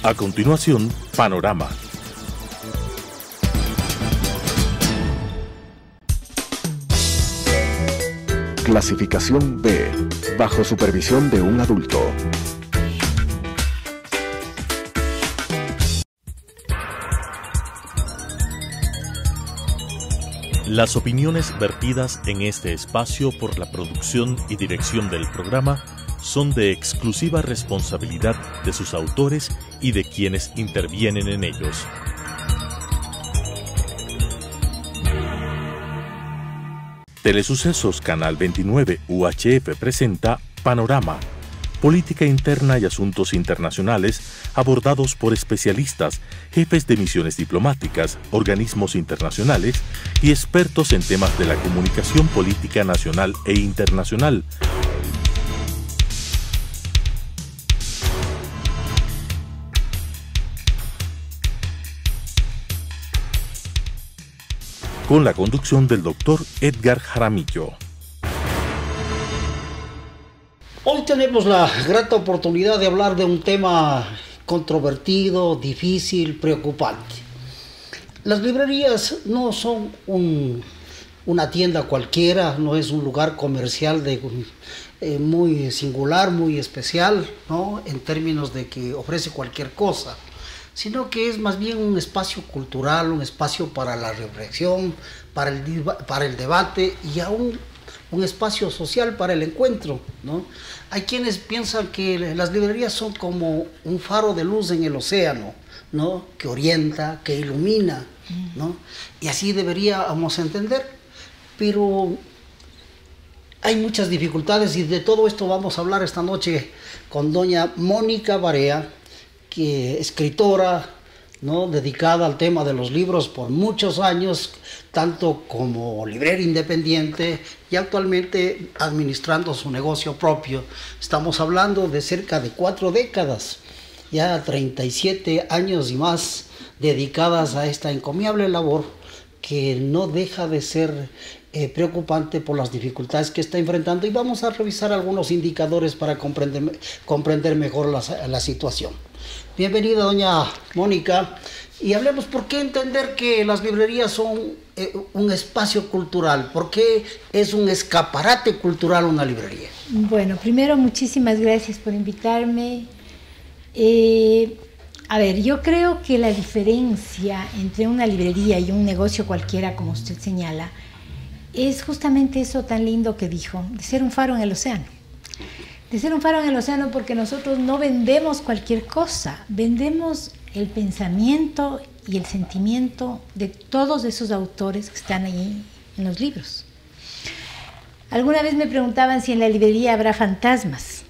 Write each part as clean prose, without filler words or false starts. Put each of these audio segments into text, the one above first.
A continuación, Panorama. Clasificación B, bajo supervisión de un adulto. Las opiniones vertidas en este espacio por la producción y dirección del programa son de exclusiva responsabilidad de sus autores y de quienes intervienen en ellos. Telesucesos Canal 29 UHF presenta Panorama, política interna y asuntos internacionales abordados por especialistas, jefes de misiones diplomáticas, organismos internacionales y expertos en temas de la comunicación política nacional e internacional. Con la conducción del doctor Edgar Jaramillo. Hoy tenemos la grata oportunidad de hablar de un tema controvertido, difícil, preocupante. Las librerías no son una tienda cualquiera, no es un lugar comercial muy singular, muy especial, ¿no? En términos de que ofrece cualquier cosa, sino que es más bien un espacio cultural, un espacio para la reflexión, para el debate y aún un espacio social para el encuentro, ¿no? Hay quienes piensan que las librerías son como un faro de luz en el océano, ¿no? Que orienta, que ilumina, ¿no? Y así deberíamos entender, pero hay muchas dificultades y de todo esto vamos a hablar esta noche con doña Mónica Barea, que es escritora, ¿no? Dedicada al tema de los libros por muchos años, tanto como librera independiente y actualmente administrando su negocio propio. Estamos hablando de cerca de 4 décadas, ya 37 años y más dedicadas a esta encomiable labor que no deja de ser preocupante por las dificultades que está enfrentando, y vamos a revisar algunos indicadores para comprender mejor la situación. Bienvenida, doña Mónica, y hablemos por qué entender que las librerías son un espacio cultural, por qué es un escaparate cultural una librería. Bueno, primero muchísimas gracias por invitarme. A ver, yo creo que la diferencia entre una librería y un negocio cualquiera, como usted señala, es justamente eso tan lindo que dijo, de ser un faro en el océano. De ser un faro en el océano, porque nosotros no vendemos cualquier cosa, vendemos el pensamiento y el sentimiento de todos esos autores que están ahí en los libros. Alguna vez me preguntaban si en la librería habrá fantasmas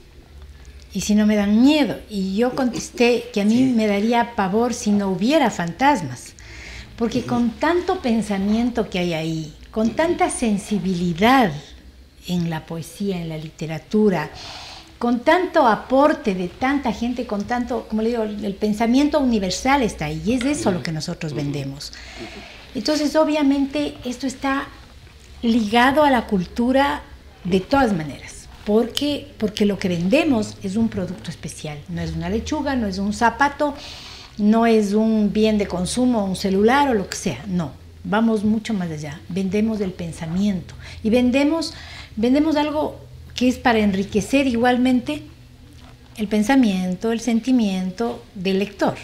y si no me dan miedo, y yo contesté que a mí me daría pavor si no hubiera fantasmas, porque con tanto pensamiento que hay ahí, con tanta sensibilidad en la poesía, en la literatura, con tanto aporte de tanta gente, con tanto, como le digo, el pensamiento universal está ahí, y es eso lo que nosotros vendemos. Entonces, obviamente, esto está ligado a la cultura de todas maneras, porque lo que vendemos es un producto especial, no es una lechuga, no es un zapato, no es un bien de consumo, un celular o lo que sea, no, vamos mucho más allá, vendemos el pensamiento y vendemos algo que es para enriquecer igualmente el pensamiento, el sentimiento del lector.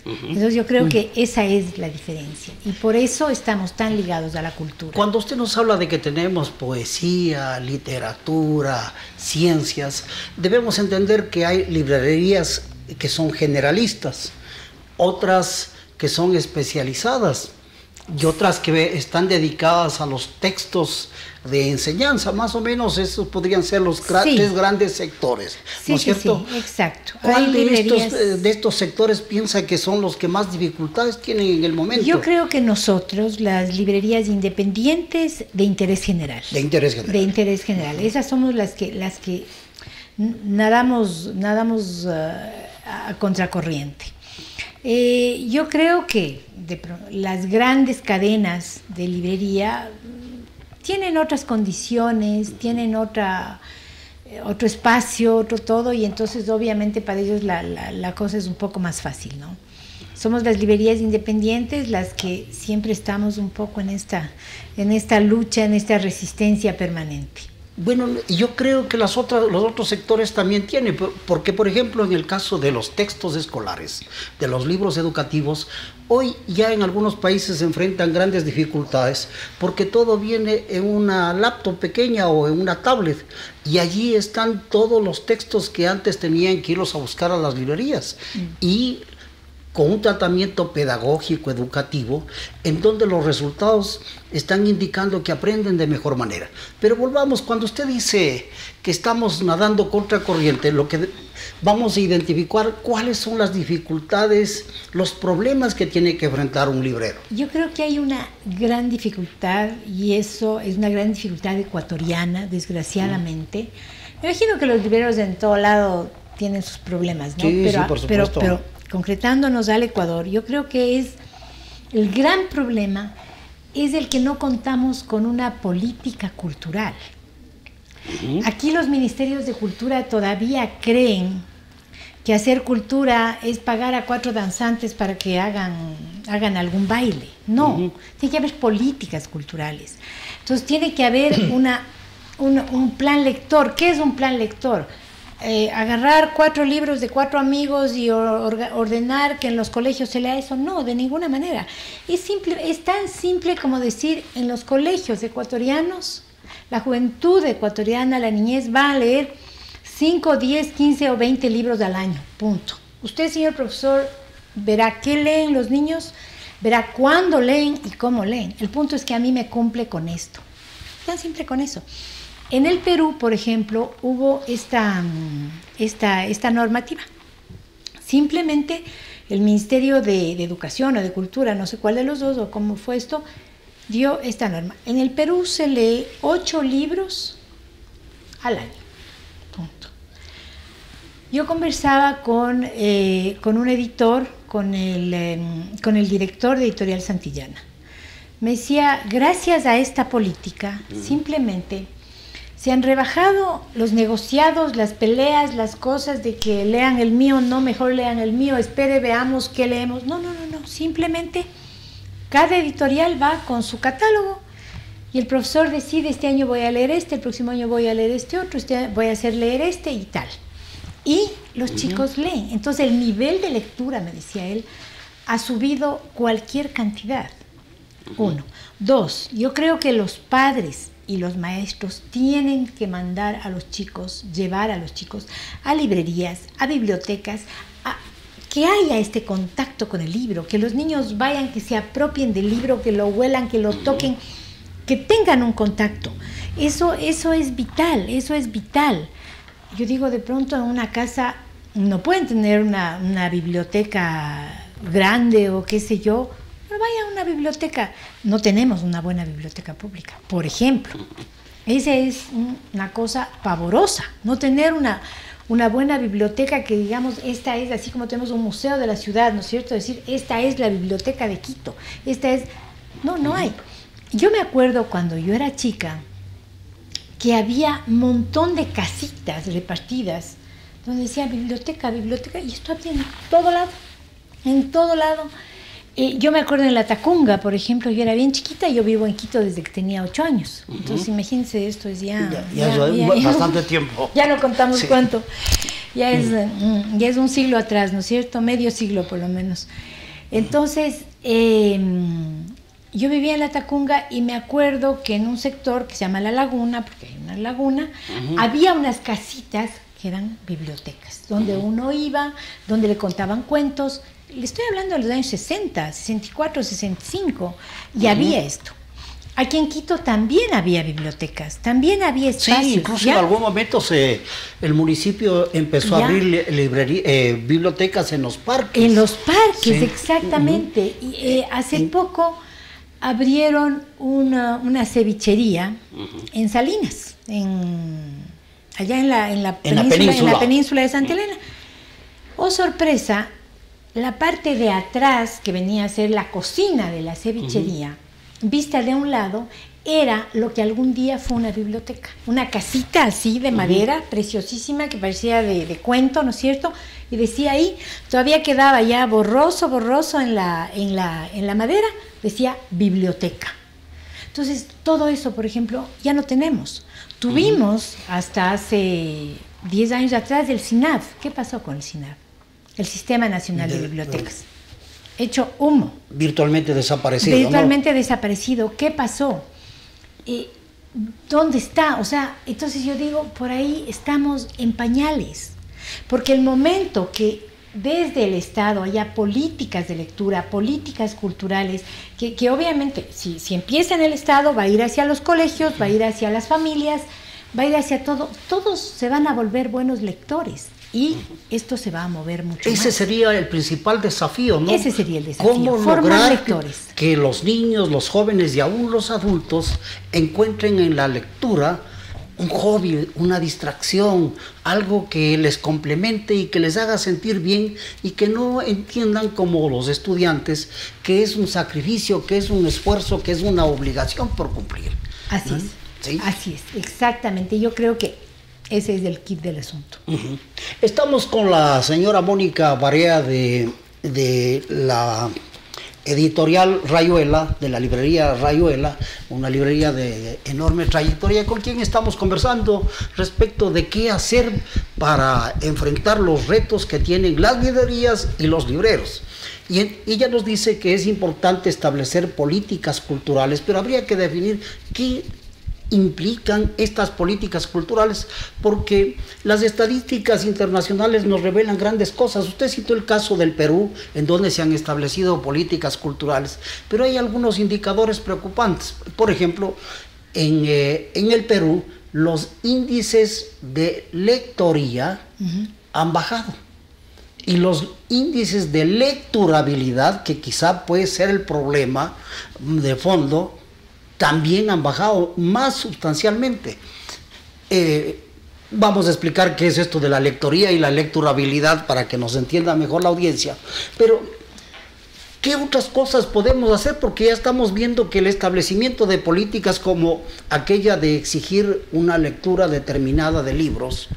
Entonces yo creo que esa es la diferencia y por eso estamos tan ligados a la cultura. Cuando usted nos habla de que tenemos poesía, literatura, ciencias, debemos entender que hay librerías que son generalistas, otras que son especializadas y otras que están dedicadas a los textos de enseñanza. Más o menos esos podrían ser los tres grandes sectores, ¿no es cierto? Sí, exacto. ¿Cuál de estos sectores piensa que son los que más dificultades tienen en el momento? Yo creo que nosotros, las librerías independientes de interés general. De interés general. De interés general. Esas somos las que nadamos a contracorriente. Yo creo que las grandes cadenas de librería tienen otras condiciones, tienen otra otro espacio, otro todo, y entonces obviamente para ellos la cosa es un poco más fácil, ¿no? Somos las librerías independientes las que siempre estamos un poco en esta lucha, en esta resistencia permanente. Bueno, yo creo que los otros sectores también tienen, porque por ejemplo en el caso de los textos escolares, de los libros educativos, hoy ya en algunos países se enfrentan grandes dificultades, porque todo viene en una laptop pequeña o en una tablet, y allí están todos los textos que antes tenían que irlos a buscar a las librerías, y con un tratamiento pedagógico, educativo, en donde los resultados están indicando que aprenden de mejor manera. Pero volvamos, cuando usted dice que estamos nadando contra corriente, lo que vamos a identificar cuáles son las dificultades, los problemas que tiene que enfrentar un librero. Yo creo que hay una gran dificultad, y eso es una gran dificultad ecuatoriana, desgraciadamente. Me imagino que los libreros en todo lado tienen sus problemas, ¿no? Sí, por supuesto. Pero concretándonos al Ecuador, yo creo que es el gran problema es el que no contamos con una política cultural. Aquí los ministerios de cultura todavía creen que hacer cultura es pagar a 4 danzantes para que hagan algún baile. No, tiene que haber políticas culturales. Entonces tiene que haber un plan lector. ¿Qué es un plan lector? Agarrar 4 libros de 4 amigos y ordenar que en los colegios se lea eso. No, de ninguna manera. Es tan simple como decir, en los colegios ecuatorianos, la juventud ecuatoriana, la niñez, va a leer 5, 10, 15 o 20 libros al año, punto. Usted, señor profesor, verá qué leen los niños, verá cuándo leen y cómo leen. El punto es que a mí me cumple con esto. Tan simple con eso. En el Perú, por ejemplo, hubo esta normativa. Simplemente el Ministerio de Educación o de Cultura, no sé cuál de los dos o cómo fue esto, dio esta norma. En el Perú se lee 8 libros al año. Punto. Yo conversaba con un editor, con el director de Editorial Santillana. Me decía, gracias a esta política, simplemente se han rebajado los negociados, las peleas, las cosas de que lean el mío, no, mejor lean el mío, espere, veamos qué leemos. No, simplemente cada editorial va con su catálogo y el profesor decide, este año voy a leer este, el próximo año voy a leer este otro, voy a hacer leer este y tal. Y los chicos leen. Entonces el nivel de lectura, me decía él, ha subido cualquier cantidad. 1. 2, yo creo que los padres y los maestros tienen que mandar a los chicos, llevar a los chicos a librerías, a bibliotecas, que haya este contacto con el libro, que los niños vayan, que se apropien del libro, que lo huelan, que lo toquen, que tengan un contacto. Eso es vital, eso es vital. Yo digo, de pronto en una casa no pueden tener una biblioteca grande o qué sé yo, pero vaya a una biblioteca. No tenemos una buena biblioteca pública, por ejemplo. Esa es una cosa pavorosa, no tener una buena biblioteca que digamos, esta es, así como tenemos un museo de la ciudad, ¿no es cierto? Decir, esta es la biblioteca de Quito, esta es... No hay. Yo me acuerdo cuando yo era chica que había un montón de casitas repartidas donde decía biblioteca, y esto había en todo lado. Yo me acuerdo en La Tacunga, por ejemplo, yo era bien chiquita, yo vivo en Quito desde que tenía 8 años. Entonces, imagínense, esto es ya bastante tiempo. Ya no contamos cuánto. Ya es un siglo atrás, ¿no es cierto? Medio siglo, por lo menos. Entonces, yo vivía en La Tacunga y me acuerdo que en un sector que se llama La Laguna, porque hay una laguna, había unas casitas que eran bibliotecas, donde uno iba, donde le contaban cuentos. Le estoy hablando de los años 60, 64, 65, y había esto. Aquí en Quito también había bibliotecas, también había espacios. Sí, incluso en algún momento el municipio empezó a abrir bibliotecas en los parques. En los parques, exactamente. Y hace poco abrieron una cevichería en Salinas, allá en la península de Santa Elena. Oh, sorpresa, la parte de atrás, que venía a ser la cocina de la cevichería, vista de un lado, era lo que algún día fue una biblioteca, una casita así de madera, preciosísima, que parecía de cuento, ¿no es cierto? Y decía ahí, todavía quedaba ya borroso en la madera, decía biblioteca. Entonces, todo eso, por ejemplo, ya no tenemos. Tuvimos hasta hace 10 años atrás el SINAB. ¿Qué pasó con el SINAB? El Sistema Nacional de Bibliotecas. Hecho humo. Virtualmente desaparecido. Virtualmente desaparecido. ¿Qué pasó? ¿Dónde está? O sea, entonces yo digo, por ahí estamos en pañales. Porque el momento que desde el Estado haya políticas de lectura, políticas culturales, que obviamente si empieza en el Estado va a ir hacia los colegios, va a ir hacia las familias, va a ir hacia todo, todos se van a volver buenos lectores y esto se va a mover mucho más. Ese sería el principal desafío, ¿no? Ese sería el desafío, ¿Cómo formar lograr lectores? Que los niños, los jóvenes y aún los adultos encuentren en la lectura un hobby, una distracción, algo que les complemente y que les haga sentir bien y que no entiendan como los estudiantes que es un sacrificio, que es un esfuerzo, que es una obligación por cumplir? Así es, ¿sí? Así es, exactamente. Yo creo que ese es el kit del asunto. Estamos con la señora Mónica Barea de la editorial Rayuela, de la librería Rayuela, una librería de enorme trayectoria, con quien estamos conversando respecto de qué hacer para enfrentar los retos que tienen las librerías y los libreros. Y ella nos dice que es importante establecer políticas culturales, pero habría que definir qué implican estas políticas culturales, porque las estadísticas internacionales nos revelan grandes cosas. Usted citó el caso del Perú, en donde se han establecido políticas culturales, pero hay algunos indicadores preocupantes. Por ejemplo, en el Perú, los índices de lectoría han bajado. Y los índices de lecturabilidad, que quizá puede ser el problema de fondo, también han bajado más sustancialmente. Vamos a explicar qué es esto de la lectoría y la lecturabilidad para que nos entienda mejor la audiencia. Pero, ¿qué otras cosas podemos hacer? Porque ya estamos viendo que el establecimiento de políticas como aquella de exigir una lectura determinada de libros,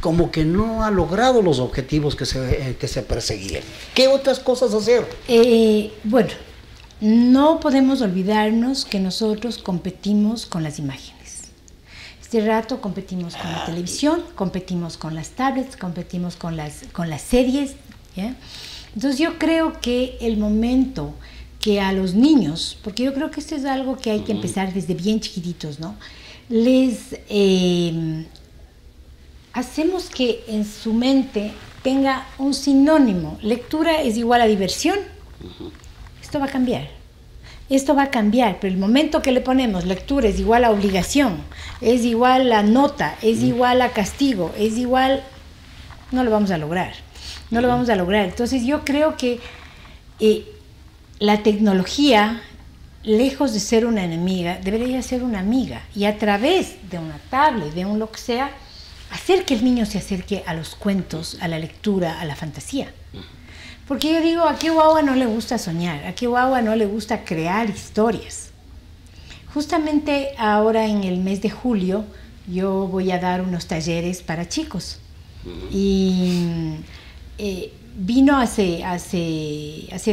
como que no ha logrado los objetivos que se perseguían. ¿Qué otras cosas hacer? Bueno, no podemos olvidarnos que nosotros competimos con las imágenes. Este rato competimos con la televisión, competimos con las tablets, competimos con las series, ¿ya? Entonces yo creo que el momento que a los niños, porque yo creo que esto es algo que hay que empezar desde bien chiquititos, ¿no? Hacemos que en su mente tenga un sinónimo. Lectura es igual a diversión. Esto va a cambiar. Esto va a cambiar, pero el momento que le ponemos lectura es igual a obligación, es igual a nota, es igual a castigo, es igual, no lo vamos a lograr. No lo vamos a lograr. Entonces yo creo que la tecnología, lejos de ser una enemiga, debería ser una amiga. Y a través de una tablet, de un lo que sea, hacer que el niño se acerque a los cuentos, a la lectura, a la fantasía. Porque yo digo, a qué guagua no le gusta soñar, a qué guagua no le gusta crear historias. Justamente ahora en el mes de julio yo voy a dar unos talleres para chicos. Y vino hace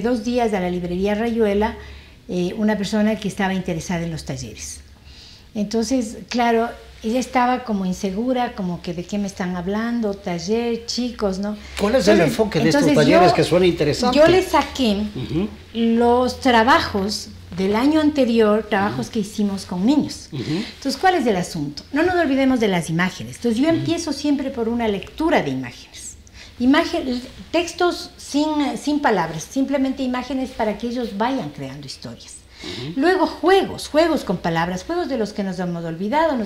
2 días a la librería Rayuela una persona que estaba interesada en los talleres. Entonces, claro, ella estaba como insegura, como que de qué me están hablando, taller, chicos, ¿no? ¿Cuál es el enfoque de estos talleres que suena interesante? Yo le saqué los trabajos del año anterior, trabajos que hicimos con niños. Entonces, ¿cuál es el asunto? No nos olvidemos de las imágenes. Entonces, yo empiezo siempre por una lectura de imágenes. Textos sin palabras, simplemente imágenes para que ellos vayan creando historias. Luego juegos con palabras, juegos de los que nos hemos olvidado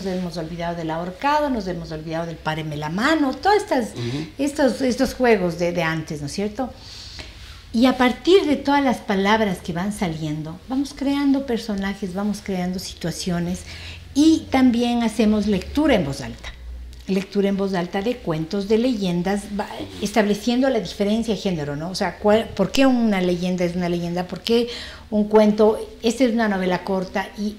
del ahorcado, nos hemos olvidado del páreme la mano, todos estos juegos de antes, ¿no es cierto? Y a partir de todas las palabras que van saliendo, vamos creando personajes, vamos creando situaciones y también hacemos lectura en voz alta. lectura en voz alta de cuentos, de leyendas, estableciendo la diferencia de género, ¿no? O sea, ¿por qué una leyenda es una leyenda? ¿Por qué un cuento? Esta es una novela corta. Y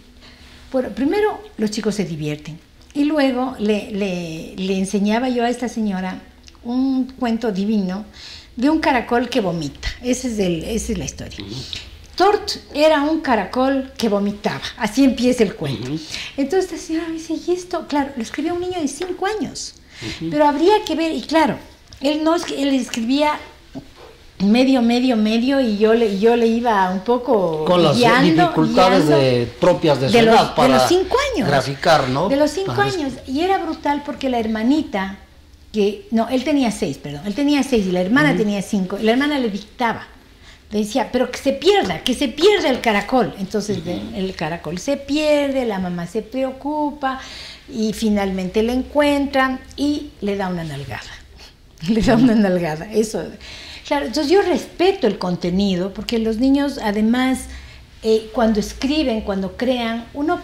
bueno, primero los chicos se divierten y luego le enseñaba yo a esta señora un cuento divino de un caracol que vomita. Esa es la historia. Tort era un caracol que vomitaba, así empieza el cuento. Entonces esta señora me dice, ¿y esto? Claro, lo escribió un niño de 5 años, pero habría que ver, y claro, él escribía medio, y yo le iba un poco con las dificultades propias de su edad para de los 5 años, graficar, ¿no? De los 5 años, y era brutal porque la hermanita, él tenía 6 y la hermana tenía 5, y la hermana le dictaba. Le decía, pero que se pierda el caracol. Entonces el caracol se pierde, la mamá se preocupa y finalmente le encuentran y le da una nalgada. Eso. Claro, entonces yo respeto el contenido porque los niños además cuando escriben, cuando crean, uno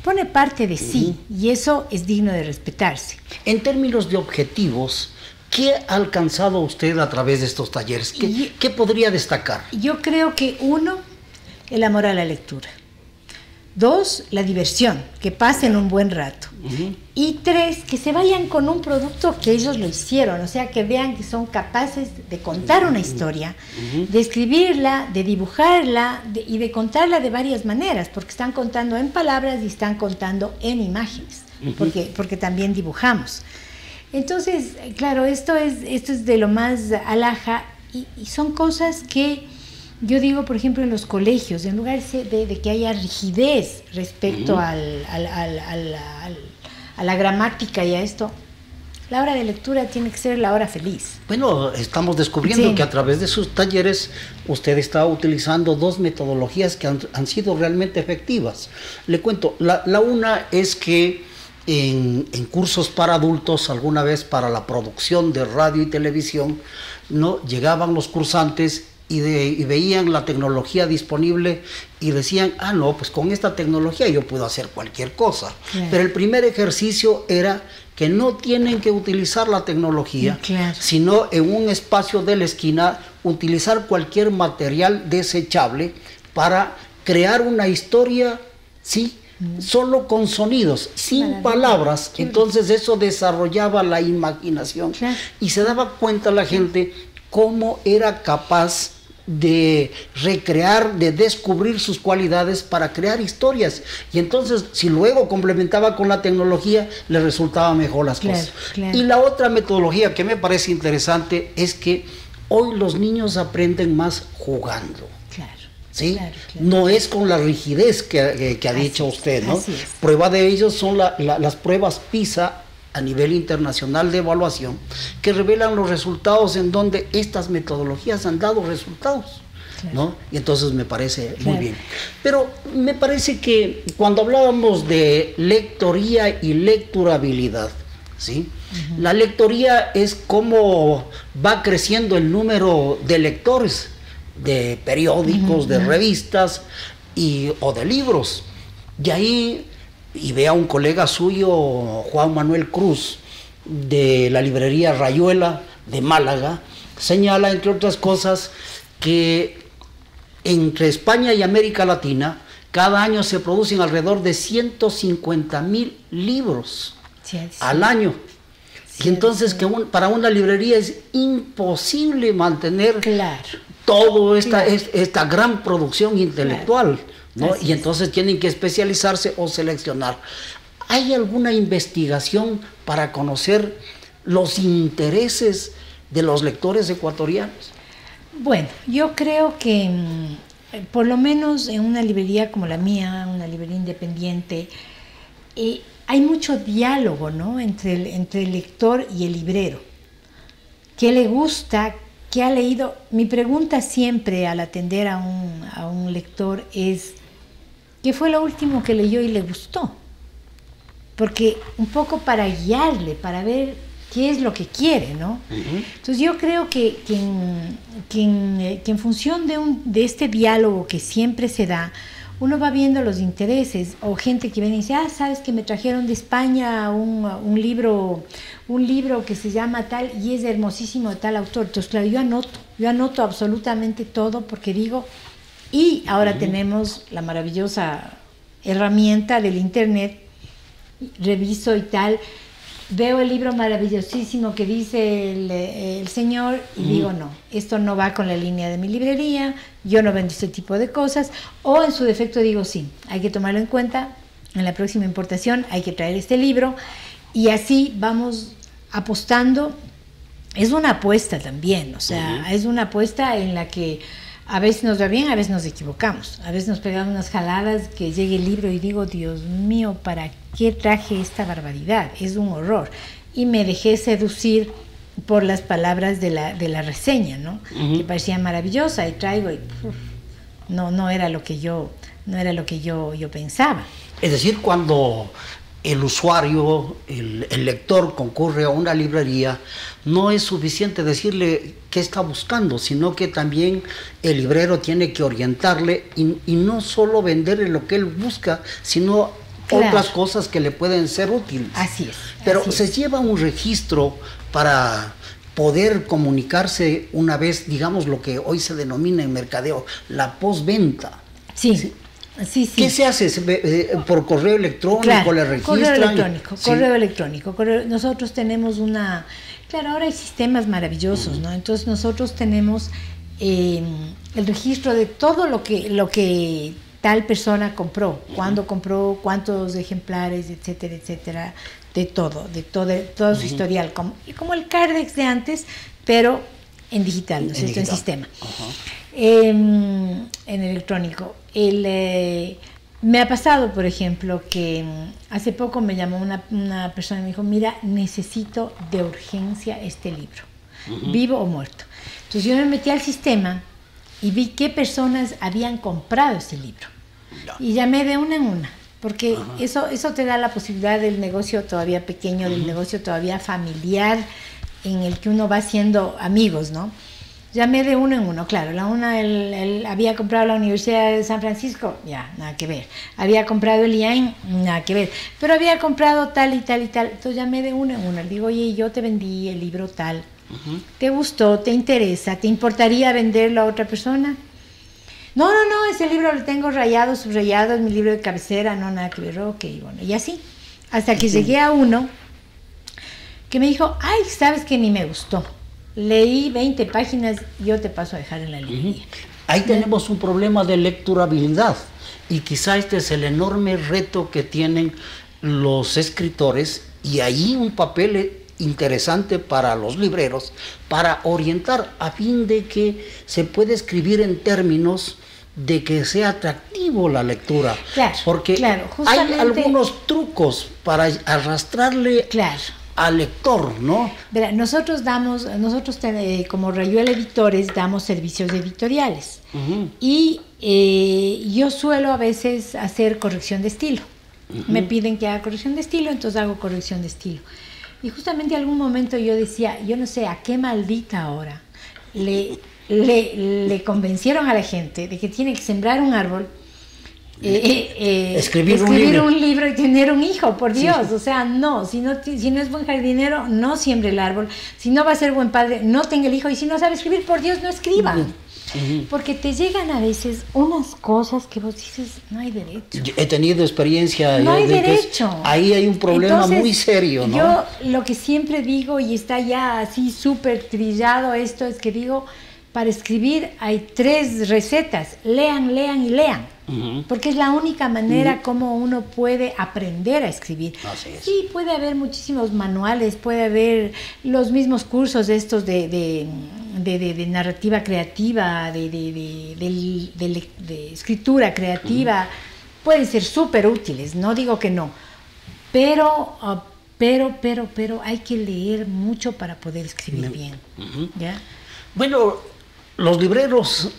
pone parte de sí y eso es digno de respetarse. En términos de objetivos, ¿qué ha alcanzado usted a través de estos talleres? ¿Qué podría destacar? Yo creo que 1, el amor a la lectura. 2, la diversión, que pasen un buen rato. Y 3, que se vayan con un producto que ellos lo hicieron, o sea, que vean que son capaces de contar una historia, de escribirla, de dibujarla y de contarla de varias maneras, porque están contando en palabras y están contando en imágenes, porque también dibujamos. Entonces, claro, esto es de lo más alhaja y son cosas que yo digo, por ejemplo, en los colegios, en lugar de que haya rigidez respecto a la gramática y a esto, la hora de lectura tiene que ser la hora feliz. Bueno, estamos descubriendo que a través de sus talleres usted está utilizando 2 metodologías que han sido realmente efectivas. Le cuento, la una es que en cursos para adultos, alguna vez para la producción de radio y televisión, ¿no? Llegaban los cursantes y veían la tecnología disponible y decían, no, pues con esta tecnología yo puedo hacer cualquier cosa. Claro. Pero el primer ejercicio era que no tienen que utilizar la tecnología, sino en un espacio de la esquina utilizar cualquier material desechable para crear una historia, ¿sí?, solo con sonidos, sin palabras. Entonces eso desarrollaba la imaginación y se daba cuenta la gente cómo era capaz de recrear, de descubrir sus cualidades para crear historias. Y entonces, si luego complementaba con la tecnología, le resultaban mejor las cosas. Y la otra metodología que me parece interesante es que hoy los niños aprenden más jugando. ¿Sí? No es con la rigidez que ha dicho usted, ¿no? Prueba de ello son las pruebas PISA a nivel internacional de evaluación, que revelan los resultados en donde estas metodologías han dado resultados, ¿no? Y entonces me parece muy bien. Pero me parece que cuando hablábamos de lectoría y lecturabilidad, ¿sí? La lectoría es cómo va creciendo el número de lectores de periódicos, de revistas o de libros. Y ahí, y ve a un colega suyo, Juan Manuel Cruz, de la librería Rayuela de Málaga, señala, entre otras cosas, que entre España y América Latina, cada año se producen alrededor de 150,000 libros al año. Y entonces que para una librería es imposible mantener toda esta gran producción intelectual, ¿no? Y entonces tienen que especializarse o seleccionar. ¿Hay alguna investigación para conocer los intereses de los lectores ecuatorianos? Bueno, yo creo que por lo menos en una librería como la mía, una librería independiente, hay mucho diálogo, ¿no?, entre el lector y el librero. ¿Qué le gusta? ¿Qué ha leído? Mi pregunta siempre al atender a un lector es, ¿qué fue lo último que leyó y le gustó? Porque un poco para guiarle, para ver qué es lo que quiere, ¿no? Entonces yo creo que en función de este diálogo que siempre se da, uno va viendo los intereses, o gente que viene y dice, sabes que me trajeron de España un libro que se llama tal y es hermosísimo de tal autor. Entonces, claro, yo anoto absolutamente todo porque digo, y ahora tenemos la maravillosa herramienta del internet, reviso y tal, veo el libro maravillosísimo que dice el señor y digo, no, esto no va con la línea de mi librería, yo no vendo este tipo de cosas, o en su defecto digo, sí, hay que tomarlo en cuenta, en la próxima importación hay que traer este libro, y así vamos apostando. Es una apuesta también, o sea, es una apuesta en la que a veces nos va bien, a veces nos equivocamos, a veces nos pegamos unas jaladas que llegue el libro y digo, Dios mío, ¿para qué traje esta barbaridad? Es un horror. Y me dejé seducir por las palabras de la reseña, ¿no? Que parecía maravillosa, y traigo y no era lo que yo pensaba. Es decir, cuando el usuario, el lector concurre a una librería, no es suficiente decirle qué está buscando, sino que también el librero tiene que orientarle y no solo venderle lo que él busca, sino otras cosas que le pueden ser útiles. Así es. Pero se lleva un registro para poder comunicarse una vez, digamos, lo que hoy se denomina en mercadeo, la postventa. Sí. Sí. ¿Qué se hace? ¿Por correo electrónico? Claro, ¿Le registran? correo electrónico. Nosotros tenemos claro, ahora hay sistemas maravillosos, ¿no? Entonces nosotros tenemos el registro de todo lo que tal persona compró, cuándo compró, cuántos ejemplares, etcétera, etcétera, de todo su historial, como el Cardex de antes, pero en digital, ¿no es cierto? En sistema. En electrónico. Me ha pasado, por ejemplo, que hace poco me llamó una persona y me dijo, mira, necesito de urgencia este libro, vivo o muerto. Entonces yo me metí al sistema y vi qué personas habían comprado ese libro. Y llamé de una en una, porque eso te da la posibilidad del negocio todavía pequeño, del negocio todavía familiar, en el que uno va haciendo amigos, ¿no? Llamé de uno en uno, claro. Él había comprado la Universidad de San Francisco, ya, nada que ver. Había comprado el IAIN, nada que ver. Pero había comprado tal y tal y tal. Entonces llamé de uno en uno. Le digo, oye, yo te vendí el libro tal. ¿Te gustó? ¿Te interesa? ¿Te importaría venderlo a otra persona? No, ese libro lo tengo rayado, subrayado, es mi libro de cabecera, no, nada que ver. Ok, bueno, y así. Hasta que llegué a uno que me dijo, ay, sabes que ni me gustó. Leí 20 páginas, yo te paso a dejar en la librería. Ahí tenemos un problema de lecturabilidad y quizá este es el enorme reto que tienen los escritores, y ahí un papel interesante para los libreros para orientar a fin de que se pueda escribir en términos de que sea atractivo la lectura. Claro, porque hay algunos trucos para arrastrarle al lector, ¿no? Verá, nosotros como Rayuela Editores damos servicios editoriales y yo suelo a veces hacer corrección de estilo. Me piden que haga corrección de estilo, entonces hago corrección de estilo. Y justamente en algún momento yo decía, yo no sé a qué maldita hora le convencieron a la gente de que tiene que sembrar un árbol, escribir un libro y tener un hijo, por Dios. O sea, no, si no es buen jardinero, no siembre el árbol. Si no va a ser buen padre, no tenga el hijo. Y si no sabe escribir, por Dios, no escriba. Porque te llegan a veces unas cosas que vos dices, no hay derecho. He tenido experiencia. No hay derecho. Ahí hay un problema muy serio, ¿no? Yo lo que siempre digo, y está ya así súper trillado esto, es que digo, para escribir hay 3 recetas: lean, lean y lean. Porque es la única manera como uno puede aprender a escribir. Así es. Sí, puede haber muchísimos manuales, puede haber los mismos cursos estos de narrativa creativa, de escritura creativa, pueden ser súper útiles, no digo que no, pero hay que leer mucho para poder escribir bien. ¿Ya? Bueno, los libreros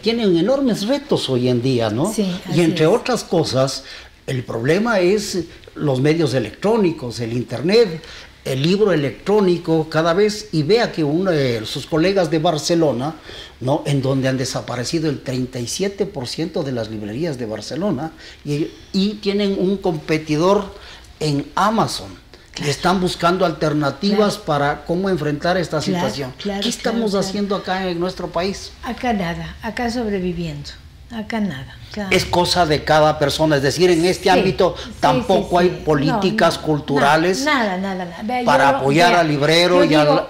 tienen enormes retos hoy en día, ¿no? Sí, y entre otras cosas, el problema es los medios electrónicos, el internet, el libro electrónico cada vez y vea que uno de sus colegas de Barcelona, ¿no?, en donde han desaparecido el 37% de las librerías de Barcelona y tienen un competidor en Amazon. Y están buscando alternativas para cómo enfrentar esta situación. ¿Qué estamos haciendo acá en nuestro país? Acá nada, acá sobreviviendo, acá nada. Es cosa de cada persona, es decir, en este ámbito tampoco hay políticas culturales nada. para apoyar al librero y al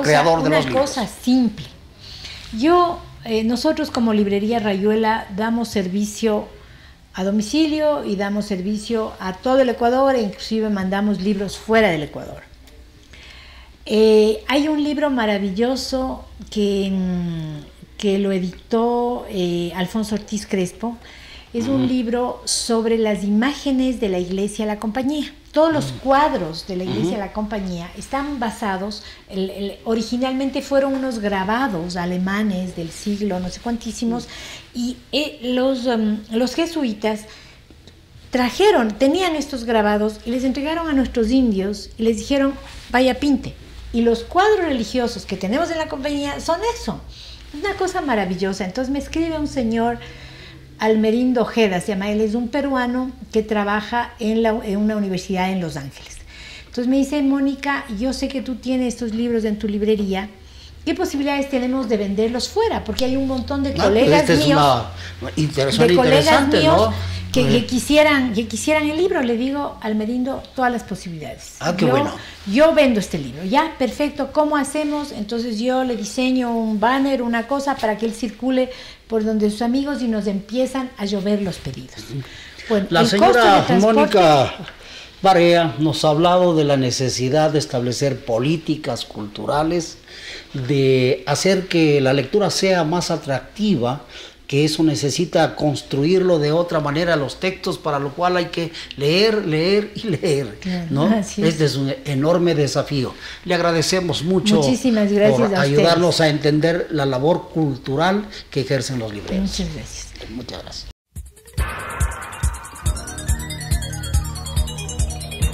creador de los libros. Una cosa simple. Nosotros como Librería Rayuela damos servicio a domicilio y damos servicio a todo el Ecuador e inclusive mandamos libros fuera del Ecuador. Hay un libro maravilloso que lo editó Alfonso Ortiz Crespo. Es un libro sobre las imágenes de la Iglesia La Compañía. Todos los cuadros de la Iglesia La Compañía están basados, originalmente fueron unos grabados alemanes del siglo no sé cuantísimos, y los jesuitas tenían estos grabados y les entregaron a nuestros indios y les dijeron, vaya pinte. Y los cuadros religiosos que tenemos en la Compañía son eso. Una cosa maravillosa. Entonces me escribe un señor, Almerindo Ojeda se llama, él es un peruano que trabaja en una universidad en Los Ángeles. Entonces me dice, Mónica, yo sé que tú tienes estos libros en tu librería, ¿qué posibilidades tenemos de venderlos fuera? Porque hay un montón de colegas míos, ¿no?, que quisieran el libro. Le digo, Almerindo, todas las posibilidades. Qué bueno. Yo vendo este libro, ya, perfecto, ¿cómo hacemos? Entonces yo le diseño un banner, una cosa para que él circule por donde sus amigos y nos empiezan a llover los pedidos. Bueno, la señora Mónica Barea nos ha hablado de la necesidad de establecer políticas culturales, de hacer que la lectura sea más atractiva, que eso necesita construirlo de otra manera los textos, para lo cual hay que leer y leer, ¿no? Este es un enorme desafío. Le agradecemos mucho. Muchísimas gracias por ayudarnos a entender la labor cultural que ejercen los libreros. Muchas gracias. Muchas gracias.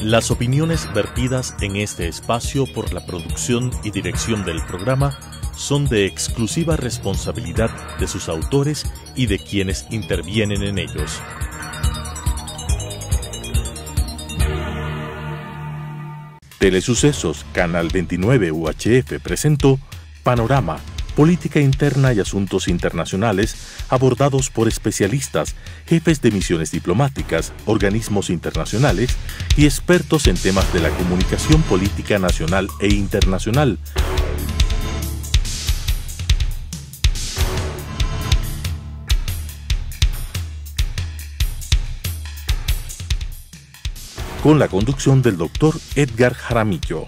Las opiniones vertidas en este espacio por la producción y dirección del programa son de exclusiva responsabilidad de sus autores y de quienes intervienen en ellos. Telesucesos, Canal 29 UHF presentó Panorama, Política Interna y Asuntos Internacionales abordados por especialistas, jefes de misiones diplomáticas, organismos internacionales y expertos en temas de la comunicación política nacional e internacional. Con la conducción del Dr. Edgar Jaramillo.